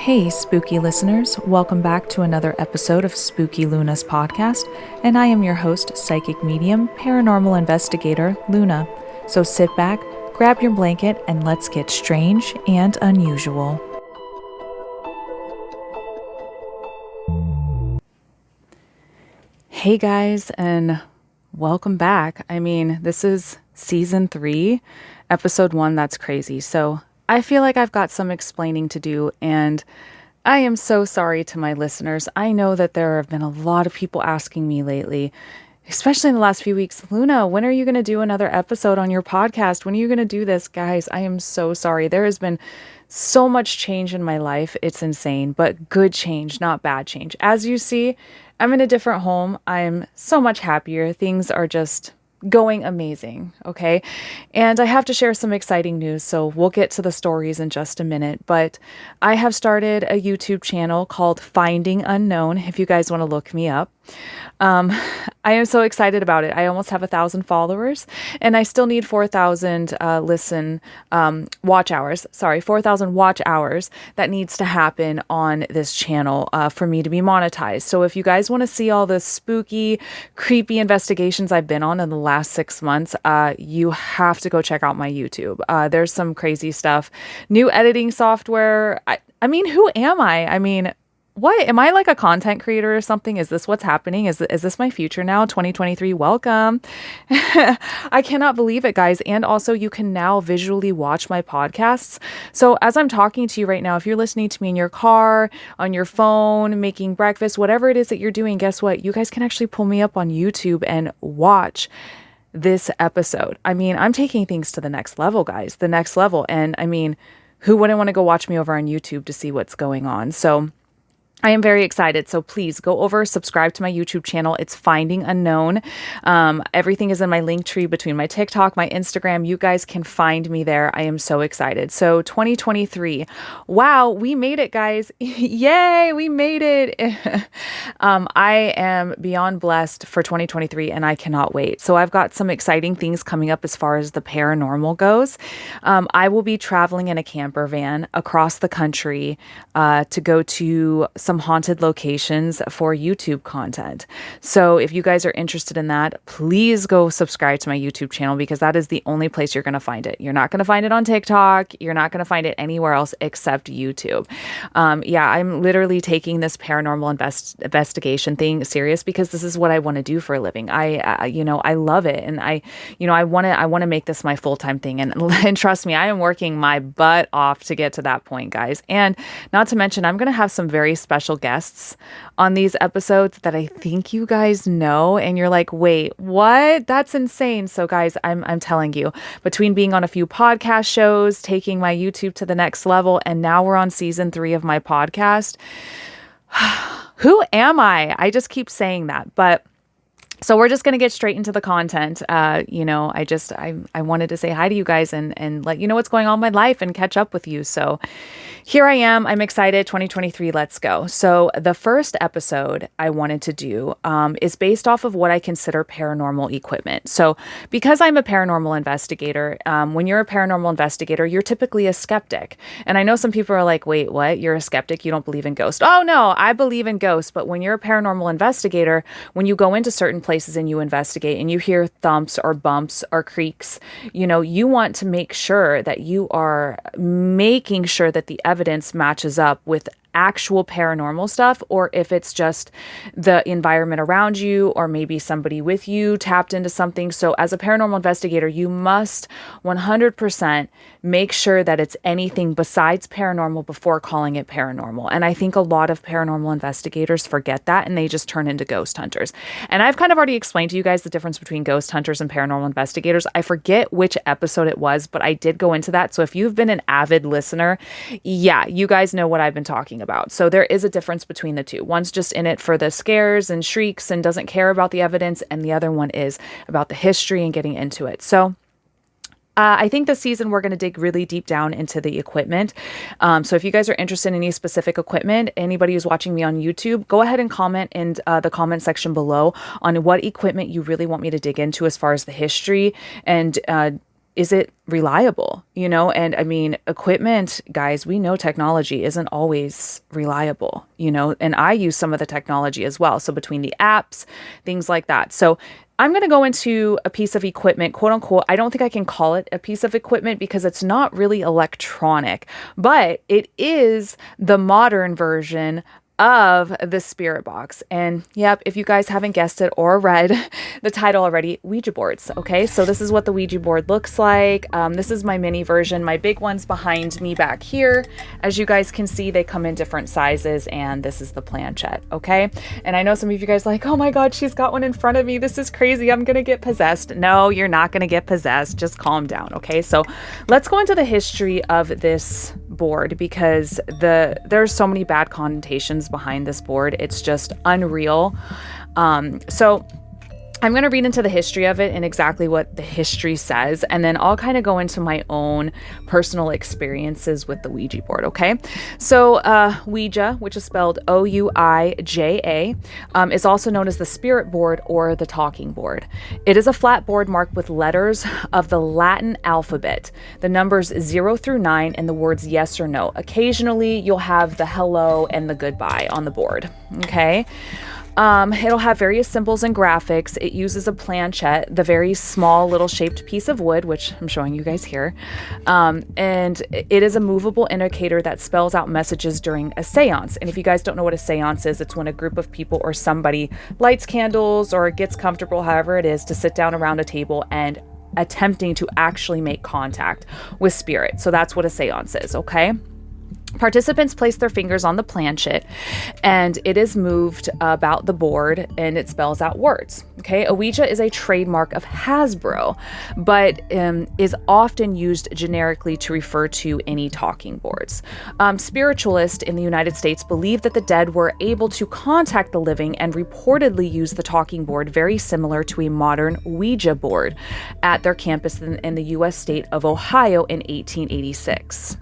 Hey, spooky listeners, welcome back to another episode of Spooky Luna's podcast, and I am your host, psychic medium, paranormal investigator, Luna. So sit back, grab your blanket, and let's get strange and unusual. Hey guys, and welcome back. This is season 3, episode 1, that's crazy. So I feel like I've got some explaining to do, and I am so sorry to my listeners. I know that there have been a lot of people asking me lately, especially in the last few weeks, Luna, when are you going to do another episode on your podcast? When are you going to do this? Guys, I am so sorry. There has been so much change in my life. It's insane, but good change, not bad change. As you see, I'm in a different home. I'm so much happier. Things are just going amazing. Okay. And I have to share some exciting news. So we'll get to the stories in just a minute, but I have started a YouTube channel called Finding Unknown. If you guys want to look me up. I am so excited about it. I almost have 1,000 followers and I still need 4,000 watch hours. Sorry, 4,000 watch hours that needs to happen on this channel for me to be monetized. So if you guys want to see all the spooky, creepy investigations I've been on in the last 6 months, you have to go check out my YouTube. There's some crazy stuff. New editing software. Who am I? What? Am I like a content creator or something? Is this what's happening? Is this my future now? 2023, welcome. I cannot believe it, guys. And also you can now visually watch my podcasts. So as I'm talking to you right now, if you're listening to me in your car, on your phone, making breakfast, whatever it is that you're doing, guess what? You guys can actually pull me up on YouTube and watch this episode. I'm taking things to the next level, guys, the next level. And who wouldn't want to go watch me over on YouTube to see what's going on? So I am very excited. So please go over, subscribe to my YouTube channel. It's Finding Unknown. Everything is in my link tree between my TikTok, my Instagram. You guys can find me there. I am so excited. So 2023. Wow, we made it, guys. Yay, we made it. I am beyond blessed for 2023 and I cannot wait. So I've got some exciting things coming up as far as the paranormal goes. I will be traveling in a camper van across the country to go to some haunted locations for YouTube content. So if you guys are interested in that, please go subscribe to my YouTube channel because that is the only place you're going to find it. You're not going to find it on TikTok. You're not going to find it anywhere else except YouTube. I'm literally taking this paranormal investigation thing serious because this is what I want to do for a living. I love it. And I want to make this my full-time thing. And trust me, I am working my butt off to get to that point, guys. And not to mention, I'm going to have some very special guests on these episodes that I think you guys know. And you're like, wait, what? That's insane. So guys, I'm telling you, between being on a few podcast shows, taking my YouTube to the next level, and now we're on season 3 of my podcast. Who am I? I just keep saying that, but so we're just going to get straight into the content. I wanted to say hi to you guys and let you know what's going on in my life and catch up with you. So here I am. I'm excited. 2023. Let's go. So the first episode I wanted to do is based off of what I consider paranormal equipment. So because I'm a paranormal investigator, when you're a paranormal investigator, you're typically a skeptic. And I know some people are like, wait, what? You're a skeptic? You don't believe in ghosts? Oh no, I believe in ghosts. But when you're a paranormal investigator, when you go into certain places and you investigate and you hear thumps or bumps or creaks, you want to make sure that you are making sure that the evidence matches up with actual paranormal stuff, or if it's just the environment around you or maybe somebody with you tapped into something. So as a paranormal investigator, you must 100% make sure that it's anything besides paranormal before calling it paranormal. And I think a lot of paranormal investigators forget that and they just turn into ghost hunters. And I've kind of already explained to you guys the difference between ghost hunters and paranormal investigators. I forget which episode it was, but I did go into that. So if you've been an avid listener, yeah, you guys know what I've been talking about. So there is a difference between the two. One's just in it for the scares and shrieks and doesn't care about the evidence. And the other one is about the history and getting into it. So I think this season we're going to dig really deep down into the equipment. So if you guys are interested in any specific equipment, anybody who's watching me on YouTube, go ahead and comment in the comment section below on what equipment you really want me to dig into as far as the history and is it reliable? And I mean, equipment, guys, we know technology isn't always reliable, and I use some of the technology as well. So between the apps, things like that. So I'm going to go into a piece of equipment, quote unquote. I don't think I can call it a piece of equipment because it's not really electronic, but it is the modern version of the spirit box. And yep, if you guys haven't guessed it or read the title already, Ouija boards. Okay, so this is what the Ouija board looks like. This is my mini version. My big one's behind me back here. As you guys can see, they come in different sizes, and this is the planchette. Okay, and I know some of you guys are like, oh my God, she's got one in front of me. This is crazy. I'm gonna get possessed. No, you're not gonna get possessed. Just calm down. Okay, so let's go into the history of this board because there's so many bad connotations behind this board. It's just unreal. So I'm going to read into the history of it and exactly what the history says, and then I'll kind of go into my own personal experiences with the Ouija board, okay? So Ouija, which is spelled O-U-I-J-A, is also known as the spirit board or the talking board. It is a flat board marked with letters of the Latin alphabet, the numbers 0 through 9, and the words yes or no. Occasionally, you'll have the hello and the goodbye on the board, okay? It'll have various symbols and graphics. It uses a planchette, the very small little shaped piece of wood, which I'm showing you guys here. And it is a movable indicator that spells out messages during a seance. And if you guys don't know what a seance is, it's when a group of people or somebody lights candles or gets comfortable, however it is, to sit down around a table and attempting to actually make contact with spirit. So that's what a seance is, okay? Participants place their fingers on the planchette and it is moved about the board and it spells out words. Okay, a Ouija is a trademark of Hasbro, but is often used generically to refer to any talking boards. Spiritualists in the United States believe that the dead were able to contact the living and reportedly use the talking board very similar to a modern Ouija board at their campus in the U.S. state of Ohio in 1886.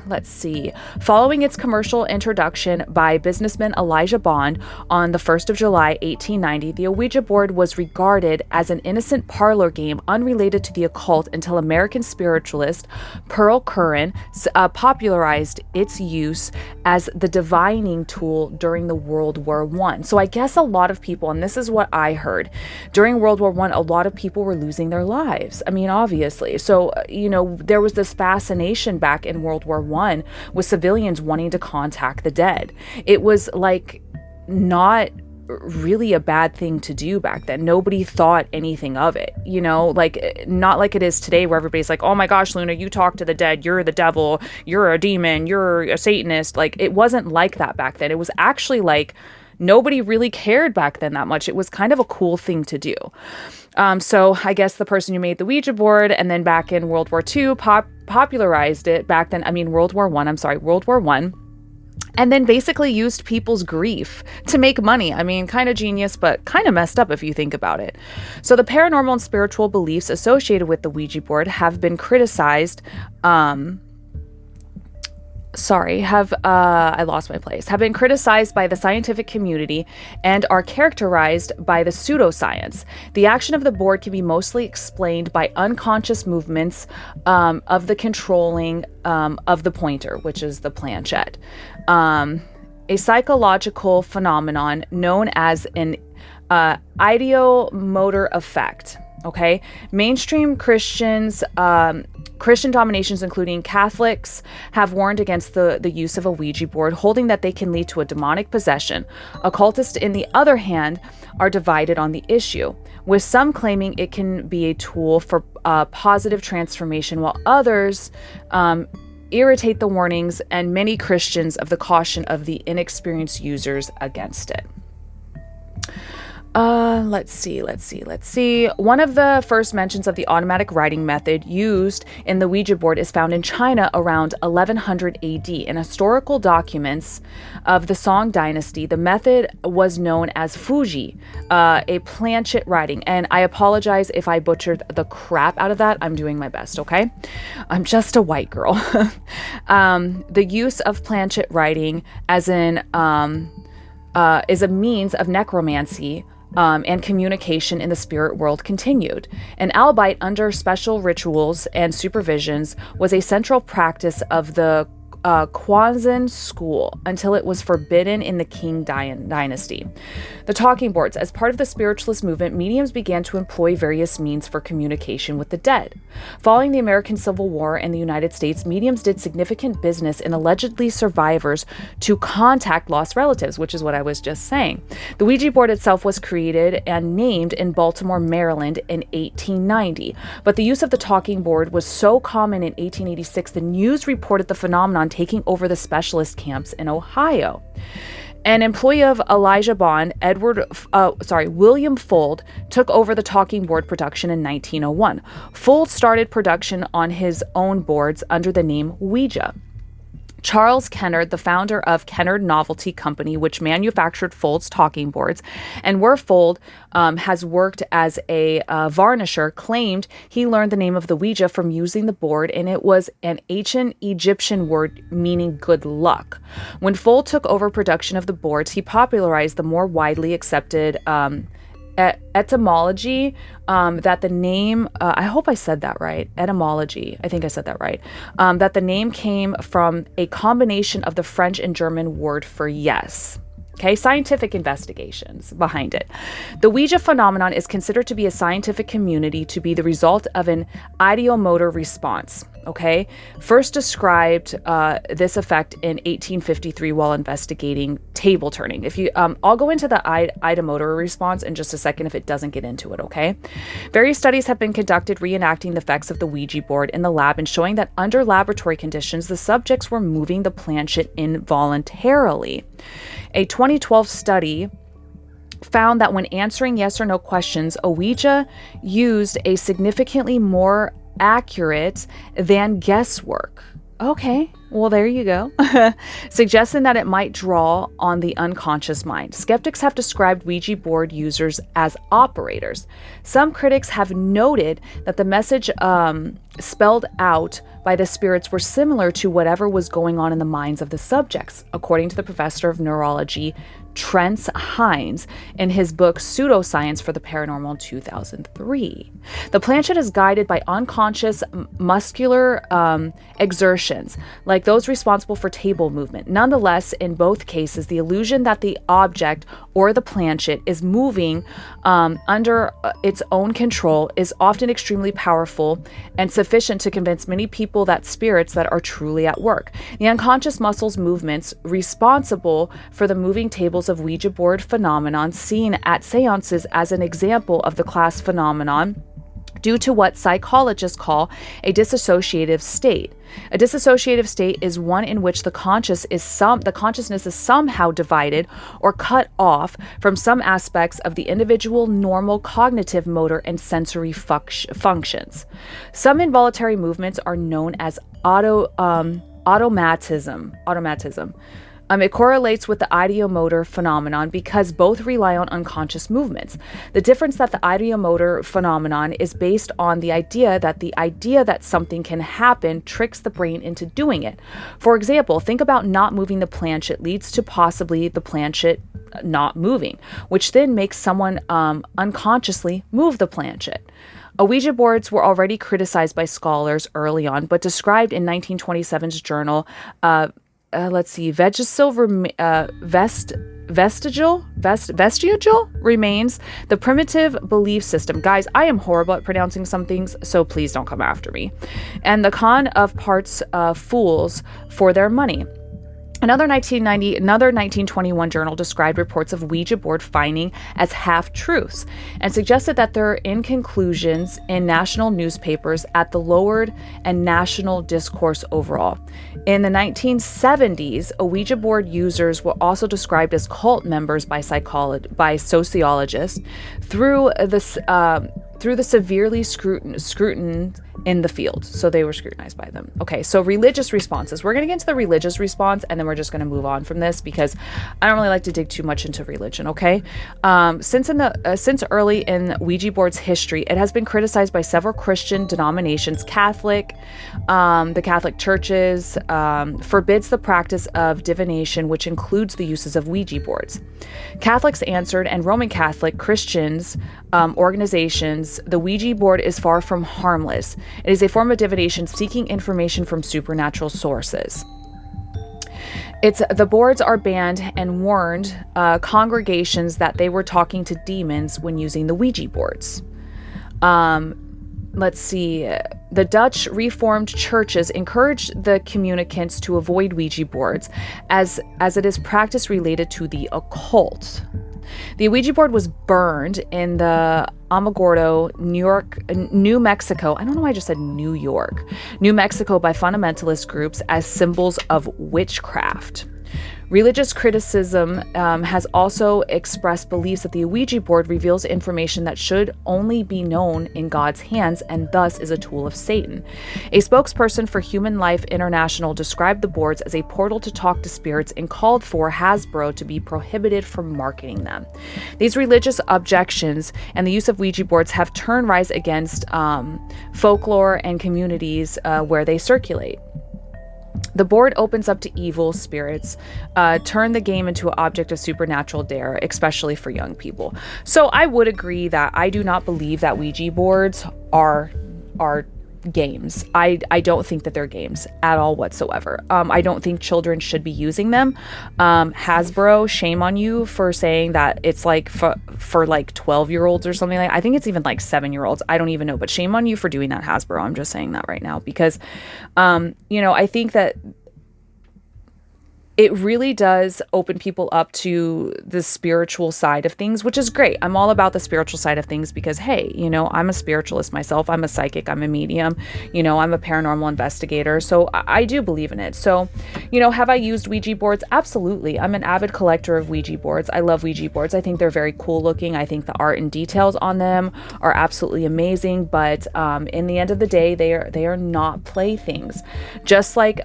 Let's see. Following its commercial introduction by businessman Elijah Bond on the 1st of July, 1890, the Ouija board was regarded as an innocent parlor game unrelated to the occult until American spiritualist Pearl Curran popularized its use as the divining tool during the World War I. So I guess a lot of people, and this is what I heard, during World War I, a lot of people were losing their lives. I mean, obviously. So, there was this fascination back in World War I with civilians wanting to contact the dead. It was like not really a bad thing to do back then. Nobody thought anything of it, like not like it is today where everybody's like, oh my gosh, Luna, you talk to the dead, you're the devil, you're a demon, you're a Satanist. Like it wasn't like that back then. It was actually like nobody really cared back then that much. It was kind of a cool thing to do. So I guess the person who made the Ouija board and then back in World War II popularized it back then. World War I. And then basically used people's grief to make money. Kind of genius, but kind of messed up if you think about it. So the paranormal and spiritual beliefs associated with the Ouija board have been criticized, have been criticized by the scientific community and are characterized by the pseudoscience. The action of the board can be mostly explained by unconscious movements of the controlling of the pointer, which is the planchette. A psychological phenomenon known as an ideomotor effect. Okay, mainstream Christian dominations, including Catholics, have warned against the use of a Ouija board, holding that they can lead to a demonic possession. Occultists, in the other hand, are divided on the issue, with some claiming it can be a tool for positive transformation, while others irritate the warnings and many Christians of the caution of the inexperienced users against it. Let's see. One of the first mentions of the automatic writing method used in the Ouija board is found in China around 1100 AD. In historical documents of the Song dynasty, the method was known as Fuji, a planchette writing. And I apologize if I butchered the crap out of that. I'm doing my best, okay? I'm just a white girl. The use of planchette writing as is a means of necromancy and communication in the spirit world continued. And albeit under special rituals and supervisions, was a central practice of the Quanzan school until it was forbidden in the Qing dynasty. The talking boards. As part of the spiritualist movement, mediums began to employ various means for communication with the dead. Following the American Civil War in the United States, mediums did significant business in allegedly survivors to contact lost relatives, which is what I was just saying. The Ouija board itself was created and named in Baltimore, Maryland in 1890, but the use of the talking board was so common in 1886, the news reported the phenomenon taking over the specialist camps in Ohio. An employee of Elijah Bond, William Fuld, took over the talking board production in 1901. Fuld started production on his own boards under the name Ouija. Charles Kennard, the founder of Kennard Novelty Company, which manufactured Fuld's talking boards, and where Fuld has worked as a varnisher, claimed he learned the name of the Ouija from using the board, and it was an ancient Egyptian word meaning good luck. When Fuld took over production of the boards, he popularized the more widely accepted etymology that the name, I hope I said that right, etymology, I think I said that right, that the name came from a combination of the French and German word for yes. Okay, scientific investigations behind it. The Ouija phenomenon is considered to be a scientific community to be the result of an ideomotor response. Okay, first described this effect in 1853 while investigating table turning. If you, I'll go into the ideomotor response in just a second if it doesn't get into it. Okay, various studies have been conducted reenacting the effects of the Ouija board in the lab and showing that under laboratory conditions, the subjects were moving the planchette involuntarily. A 2012 study found that when answering yes or no questions, a Ouija used a significantly more accurate than guesswork. Okay, well, there you go. Suggesting that it might draw on the unconscious mind. Skeptics have described Ouija board users as operators. Some critics have noted that the message spelled out by the spirits were similar to whatever was going on in the minds of the subjects, according to the professor of neurology, Trent Hines, in his book Pseudoscience for the Paranormal in 2003. The planchette is guided by unconscious muscular exertions, like those responsible for table movement. Nonetheless, in both cases, the illusion that the object or the planchette is moving under its own control is often extremely powerful and sufficient to convince many people that spirits that are truly at work. The unconscious muscles movements responsible for the moving tables of Ouija board phenomenon seen at seances as an example of the class phenomenon due to what psychologists call a dissociative state. A dissociative state is one in which the consciousness is somehow divided or cut off from some aspects of the individual normal cognitive, motor, and sensory functions. Some involuntary movements are known as automatism. It correlates with the ideomotor phenomenon because both rely on unconscious movements. The difference that the ideomotor phenomenon is based on the idea that something can happen tricks the brain into doing it. For example, think about not moving the planchette leads to possibly the planchette not moving, which then makes someone unconsciously move the planchette. Ouija boards were already criticized by scholars early on, but described in 1927's journal vestigial remains the primitive belief system. Guys, I am horrible at pronouncing some things, so please don't come after me. And the con of parts fools for their money. Another 1921 journal described reports of Ouija board finding as half-truths and suggested that there are inconclusions in national newspapers at the lowered and national discourse overall. In the 1970s, Ouija board users were also described as cult members by sociologists through the severely scrutined in the field. So they were scrutinized by them. Okay, so religious responses. We're going to get into the religious response, and then we're just going to move on from this because I don't really like to dig too much into religion, okay? Since early in Ouija boards history, it has been criticized by several Christian denominations. The Catholic churches forbids the practice of divination, which includes the uses of Ouija boards. Catholics answered, and Roman Catholic Christians organizations, the Ouija board is far from harmless. It is a form of divination seeking information from supernatural sources. The boards are banned and warned congregations that they were talking to demons when using the Ouija boards. Let's see. The Dutch Reformed churches encouraged the communicants to avoid Ouija boards as it is practice related to the occult. The Ouija board was burned in the Alamogordo, New Mexico. I don't know why I just said New York. New Mexico by fundamentalist groups as symbols of witchcraft. Religious criticism has also expressed beliefs that the Ouija board reveals information that should only be known in God's hands and thus is a tool of Satan. A spokesperson for Human Life International described the boards as a portal to talk to spirits and called for Hasbro to be prohibited from marketing them. These religious objections and the use of Ouija boards have turned rise against folklore and communities where they circulate. The board opens up to evil spirits, turn the game into an object of supernatural dare, especially for young people. So I would agree that I do not believe that Ouija boards are games. I don't think that they're games at all whatsoever. I don't think children should be using them. Hasbro, shame on you for saying that it's like for like 12-year-olds or something like that. I think it's even like 7-year-olds. I don't even know, but shame on you for doing that, Hasbro. I'm just saying that right now because, I think that it really does open people up to the spiritual side of things, which is great. I'm all about the spiritual side of things because, hey, I'm a spiritualist myself. I'm a psychic. I'm a medium. I'm a paranormal investigator. So I do believe in it. So, have I used Ouija boards? Absolutely. I'm an avid collector of Ouija boards. I love Ouija boards. I think they're very cool looking. I think the art and details on them are absolutely amazing. But in the end of the day, they are not playthings. Just like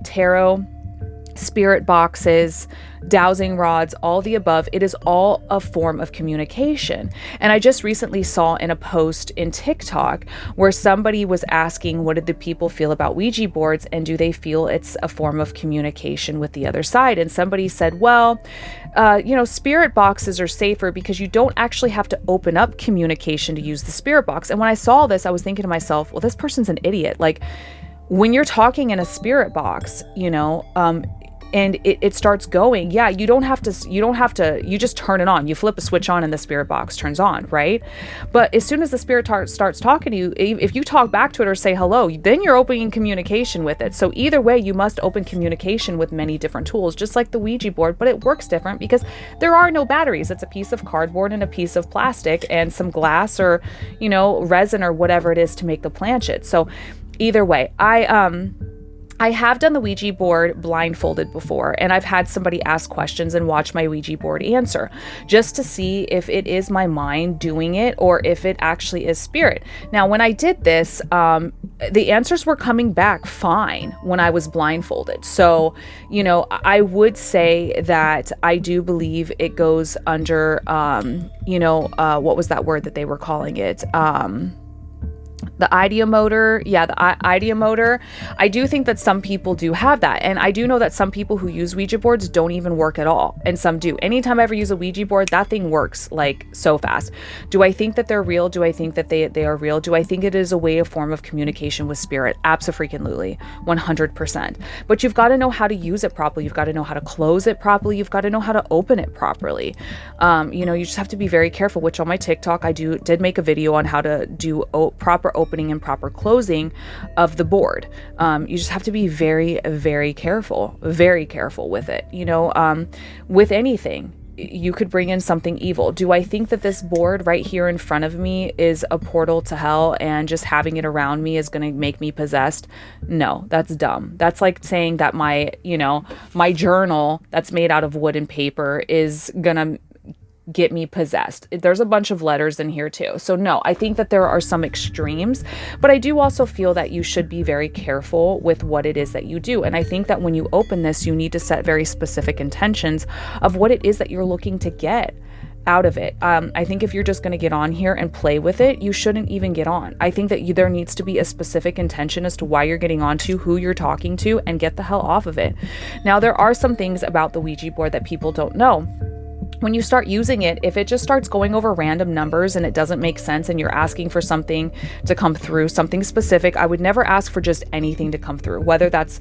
tarot, spirit boxes, dowsing rods, all the above, it is all a form of communication. And I just recently saw in a post in TikTok where somebody was asking, what did the people feel about Ouija boards and do they feel it's a form of communication with the other side? And somebody said, well, spirit boxes are safer because you don't actually have to open up communication to use the spirit box. And when I saw this, I was thinking to myself, well, this person's an idiot. Like, when you're talking in a spirit box, and it starts going, yeah, you just turn it on. You flip a switch on and the spirit box turns on, right? But as soon as the spirit starts talking to you, if you talk back to it or say hello, then you're opening communication with it. So either way, you must open communication with many different tools, just like the Ouija board, but it works different because there are no batteries. It's a piece of cardboard and a piece of plastic and some glass or, resin or whatever it is to make the planchette. So either way, I have done the Ouija board blindfolded before, and I've had somebody ask questions and watch my Ouija board answer just to see if it is my mind doing it or if it actually is spirit. Now, when I did this, the answers were coming back fine when I was blindfolded. So, I would say that I do believe it goes under, what was that word that they were calling it? The ideomotor. Yeah, the ideomotor. I do think that some people do have that. And I do know that some people who use Ouija boards don't even work at all. And some do. Anytime I ever use a Ouija board, that thing works like so fast. Do I think that they're real? Do I think that they are real? Do I think it is a form of communication with spirit? Abso-freaking-lutely. 100%. But you've got to know how to use it properly. You've got to know how to close it properly. You've got to know how to open it properly. You just have to be very careful, which on my TikTok, I did make a video on how to do proper opening and proper closing of the board. You just have to be very, very careful with it. With anything, you could bring in something evil. Do I think that this board right here in front of me is a portal to hell and just having it around me is going to make me possessed? No, that's dumb. That's like saying that my journal that's made out of wood and paper is going to get me possessed. There's a bunch of letters in here too. So no, I think that there are some extremes, but I do also feel that you should be very careful with what it is that you do. And I think that when you open this, you need to set very specific intentions of what it is that you're looking to get out of it. I think if you're just going to get on here and play with it, you shouldn't even get on. I think that there needs to be a specific intention as to why you're getting onto, who you're talking to, and get the hell off of it. Now, there are some things about the Ouija board that people don't know. When you start using it, if it just starts going over random numbers and it doesn't make sense and you're asking for something to come through, something specific, I would never ask for just anything to come through, whether that's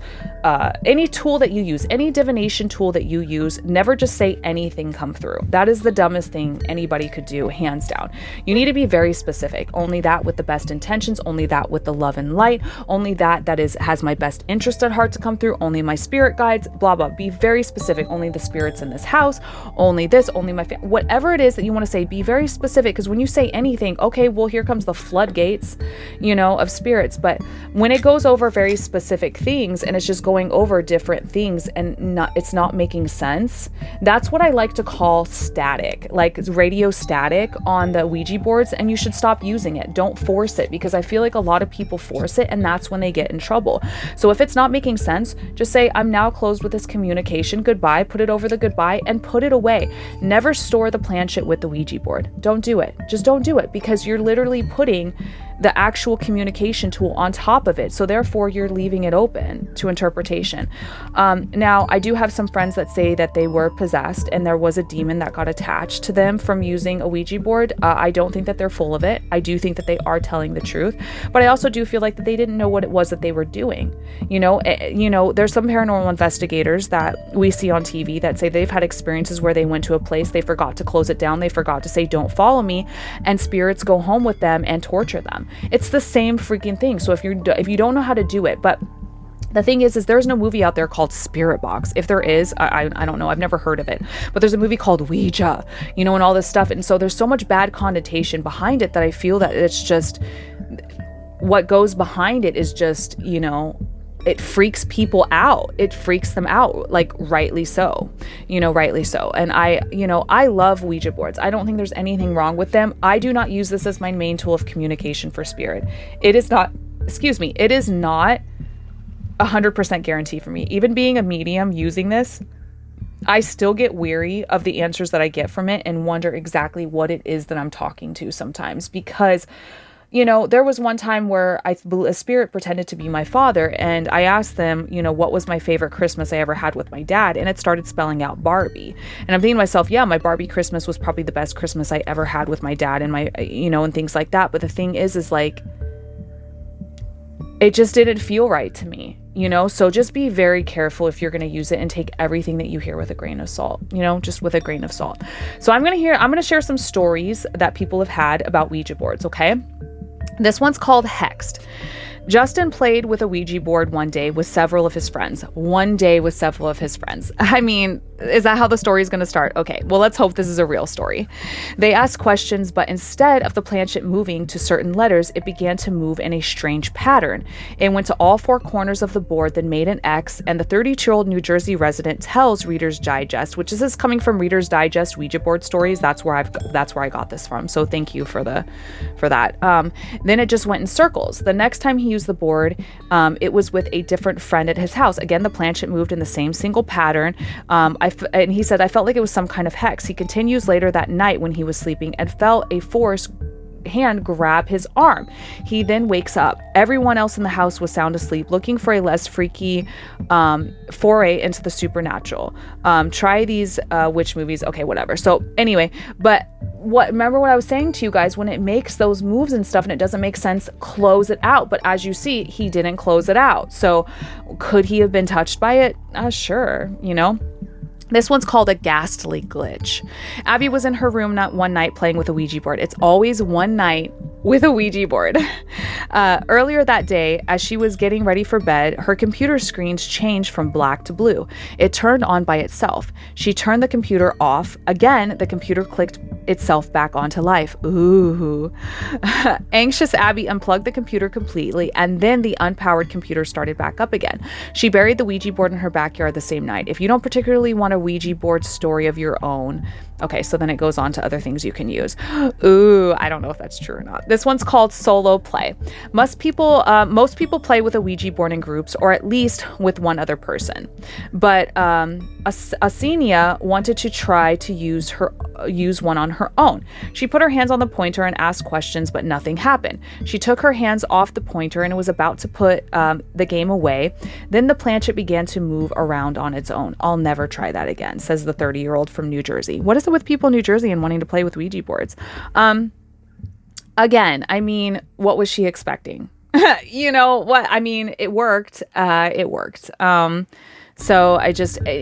any tool that you use, any divination tool that you use, never just say anything come through. That is the dumbest thing anybody could do, hands down. You need to be very specific. Only that with the best intentions, only that with the love and light, only that has my best interest at heart to come through, only my spirit guides, blah, blah. Be very specific. Only the spirits in this house, only this, only my whatever it is that you want to say, be very specific, because when you say anything, okay, well, here comes the floodgates, of spirits. But when it goes over very specific things and it's just going over different things and it's not making sense, that's what I like to call static, like radio static on the Ouija boards, and you should stop using it. Don't force it, because I feel like a lot of people force it and that's when they get in trouble. So if it's not making sense, just say, I'm now closed with this communication, goodbye, put it over the goodbye and put it away. Never store the planchette with the Ouija board. Don't do it. Just don't do it, because you're literally putting the actual communication tool on top of it. So therefore you're leaving it open to interpretation. Now, I do have some friends that say that they were possessed and there was a demon that got attached to them from using a Ouija board. I don't think that they're full of it. I do think that they are telling the truth, but I also do feel like that they didn't know what it was that they were doing. There's some paranormal investigators that we see on TV that say they've had experiences where they went to a place, they forgot to close it down, they forgot to say, don't follow me, and spirits go home with them and torture them. It's the same freaking thing. So if you don't know how to do it, but the thing is there's no movie out there called Spirit Box. If there is, I don't know. I've never heard of it. But there's a movie called Ouija, and all this stuff. And so there's so much bad connotation behind it that I feel that it's just, what goes behind it is just, it freaks people out. It freaks them out, like rightly so, rightly so. And I love Ouija boards. I don't think there's anything wrong with them. I do not use this as my main tool of communication for spirit. It is not 100% guarantee for me. Even being a medium using this, I still get weary of the answers that I get from it and wonder exactly what it is that I'm talking to sometimes, because there was one time where a spirit pretended to be my father, and I asked them, what was my favorite Christmas I ever had with my dad, and it started spelling out Barbie. And I'm thinking to myself, yeah, my Barbie Christmas was probably the best Christmas I ever had with my dad, and my, and things like that. But the thing is like, it just didn't feel right to me, so just be very careful if you're going to use it, and take everything that you hear with a grain of salt, just with a grain of salt. So I'm going to share some stories that people have had about Ouija boards. Okay. This one's called Hexed. Justin played with a Ouija board one day with several of his friends. I mean, is that how the story is going to start? Okay, well, let's hope this is a real story. They asked questions, but instead of the planchette moving to certain letters, it began to move in a strange pattern. It went to all four corners of the board, then made an X, and the 32-year-old New Jersey resident tells Reader's Digest, which is coming from Reader's Digest Ouija board stories. That's where I got this from. So thank you for that. Then it just went in circles. The next time he used the board, it was with a different friend at his house. Again, the planchette moved in the same single pattern. And he said, I felt like it was some kind of hex. He continues later that night when he was sleeping and felt a force hand grab his arm. He then wakes up. Everyone else in the house was sound asleep, looking for a less freaky foray into the supernatural. Try these witch movies. Okay, whatever. So anyway, but remember what I was saying to you guys, when it makes those moves and stuff and it doesn't make sense, close it out. But as you see, he didn't close it out. So could he have been touched by it? Sure, This one's called a ghastly glitch. Abby was in her room one night playing with a Ouija board. It's always one night with a Ouija board. Earlier that day, as she was getting ready for bed, her computer screens changed from black to blue. It turned on by itself. She turned the computer off. Again, the computer clicked itself back onto life. Ooh. Anxious Abby unplugged the computer completely, and then the unpowered computer started back up again. She buried the Ouija board in her backyard the same night. If you don't particularly want a Ouija board story of your own, Okay, so then it goes on to other things you can use. Ooh, I don't know if that's true or not. This one's called solo play. Most people play with a Ouija board in groups, or at least with one other person. But Asenia wanted to try to use one on her own. She put her hands on the pointer and asked questions, but nothing happened. She took her hands off the pointer and was about to put the game away. Then the planchette began to move around on its own. I'll never try that again, says the 30-year-old from New Jersey. What is it with people in New Jersey and wanting to play with Ouija boards? Again, I mean, what was she expecting? You know what? I mean, it worked. It worked. So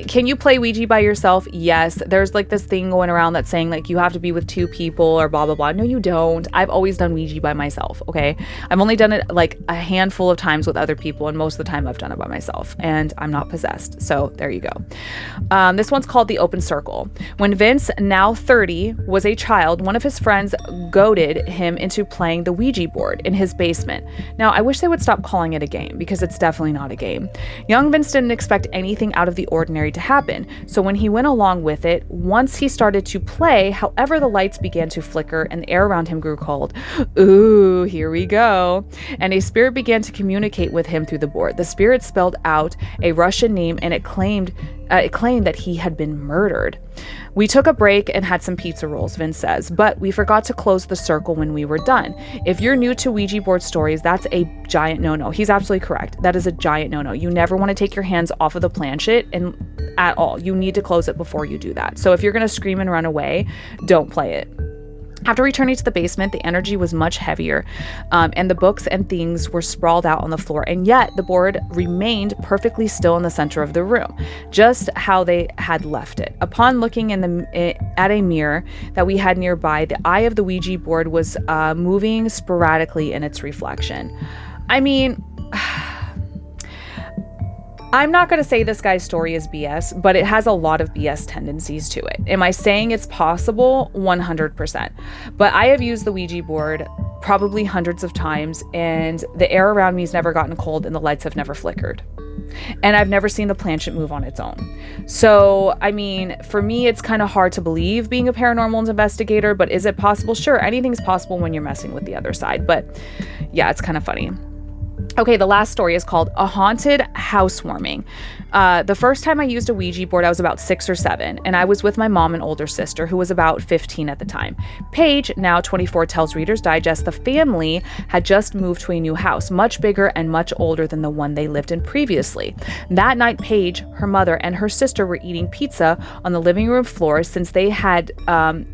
can you play Ouija by yourself? Yes. There's like this thing going around that's saying like you have to be with two people or blah, blah, blah. No, you don't. I've always done Ouija by myself. Okay. I've only done it like a handful of times with other people, and most of the time I've done it by myself, and I'm not possessed. So there you go. This one's called the open circle. When Vince, now 30, was a child, one of his friends goaded him into playing the Ouija board in his basement. Now, I wish they would stop calling it a game, because it's definitely not a game. Young Vince didn't expect anything out of the ordinary to happen, so when he went along with it, once he started to play, however, the lights began to flicker and the air around him grew cold. Ooh, here we go. And a spirit began to communicate with him through the board. The spirit spelled out a Russian name, and it claimed that he had been murdered. We took a break and had some pizza rolls, Vince says, but we forgot to close the circle when we were done. If you're new to Ouija board stories, that's a giant no-no. He's absolutely correct. That is a giant no-no. You never want to take your hands off of the planchette at all. You need to close it before you do that. So if you're going to scream and run away, don't play it. After returning to the basement, the energy was much heavier, and the books and things were sprawled out on the floor, and yet the board remained perfectly still in the center of the room, just how they had left it. Upon looking at a mirror that we had nearby, the eye of the Ouija board was moving sporadically in its reflection. I mean, I'm not going to say this guy's story is BS, but it has a lot of BS tendencies to it. Am I saying it's possible? 100%. But I have used the Ouija board probably hundreds of times, and the air around me has never gotten cold and the lights have never flickered. And I've never seen the planchette move on its own. So, I mean, for me, it's kind of hard to believe being a paranormal investigator, but is it possible? Sure, anything's possible when you're messing with the other side. But yeah, it's kind of funny. Okay, the last story is called A Haunted Housewarming. The first time I used a Ouija board, I was about 6 or 7, and I was with my mom and older sister, who was about 15 at the time. Paige, now 24, tells Reader's Digest the family had just moved to a new house, much bigger and much older than the one they lived in previously. That night, Paige, her mother, and her sister were eating pizza on the living room floor since they didn't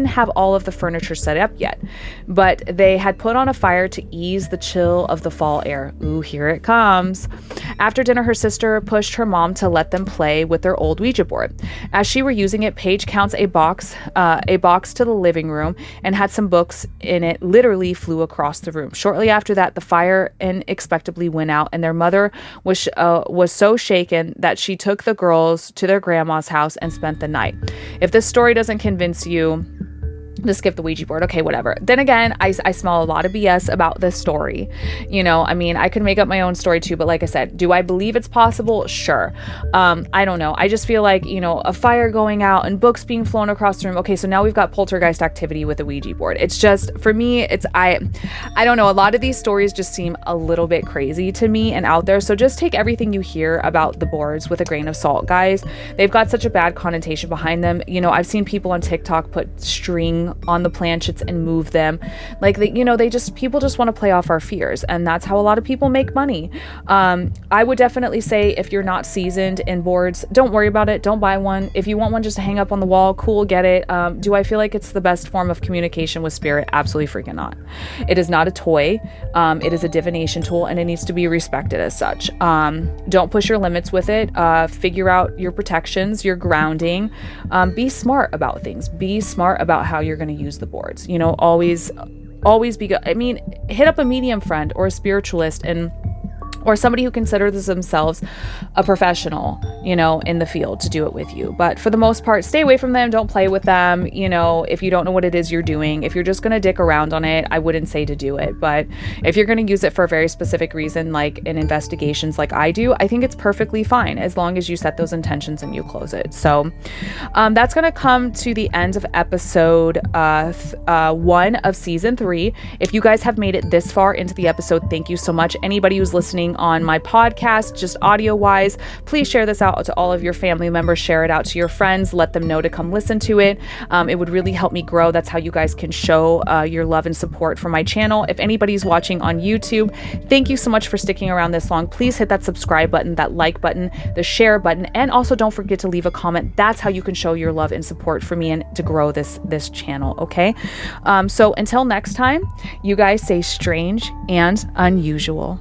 have all of the furniture set up yet, but they had put on a fire to ease the chill of the fall air. Ooh, here it comes. After dinner, her sister pushed her mom to let them play with their old Ouija board. As she were using it, Paige counts a box to the living room and had some books in it literally flew across the room. Shortly after that, the fire unexpectedly went out, and their mother was so shaken that she took the girls to their grandma's house and spent the night. If this story doesn't convince you to skip the Ouija board, okay, whatever. Then again, I smell a lot of BS about this story. You know, I mean, I could make up my own story too, but like I said, do I believe it's possible? Sure. I don't know. I just feel like, you know, a fire going out and books being flown across the room. Okay, so now we've got poltergeist activity with a Ouija board. It's just, for me, I don't know. A lot of these stories just seem a little bit crazy to me and out there. So just take everything you hear about the boards with a grain of salt, guys. They've got such a bad connotation behind them. You know, I've seen people on TikTok put string on the planchettes and move them. Like, people just want to play off our fears, and that's how a lot of people make money. I would definitely say if you're not seasoned in boards, don't worry about it. Don't buy one. If you want one just to hang up on the wall, cool, get it. Do I feel like it's the best form of communication with spirit? Absolutely freaking not. It is not a toy. It is a divination tool, and it needs to be respected as such. Don't push your limits with it. Figure out your protections, your grounding. Be smart about things. Be smart about how you're going to use the boards. You know, always be good. I mean, hit up a medium friend or a spiritualist and or somebody who considers themselves a professional, in the field to do it with you. But for the most part, stay away from them. Don't play with them. If you don't know what it is you're doing, if you're just going to dick around on it, I wouldn't say to do it. But if you're going to use it for a very specific reason, like in investigations like I do, I think it's perfectly fine as long as you set those intentions and you close it. So that's going to come to the end of episode 1 of season 3. If you guys have made it this far into the episode, thank you so much. Anybody who's listening on my podcast, just audio wise, please share this out to all of your family members, share it out to your friends, let them know to come listen to it. It would really help me grow. That's how you guys can show your love and support for my channel. If anybody's watching on YouTube, thank you so much for sticking around this long. Please hit that subscribe button, that like button, the share button, and also don't forget to leave a comment. That's how you can show your love and support for me and to grow this channel, okay? So until next time, you guys stay strange and unusual.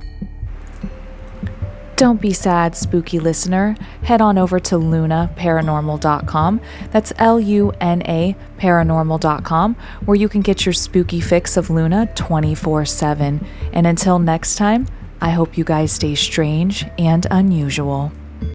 Don't be sad, spooky listener. Head on over to lunaparanormal.com. That's Luna paranormal.com, where you can get your spooky fix of Luna 24/7. And until next time, I hope you guys stay strange and unusual.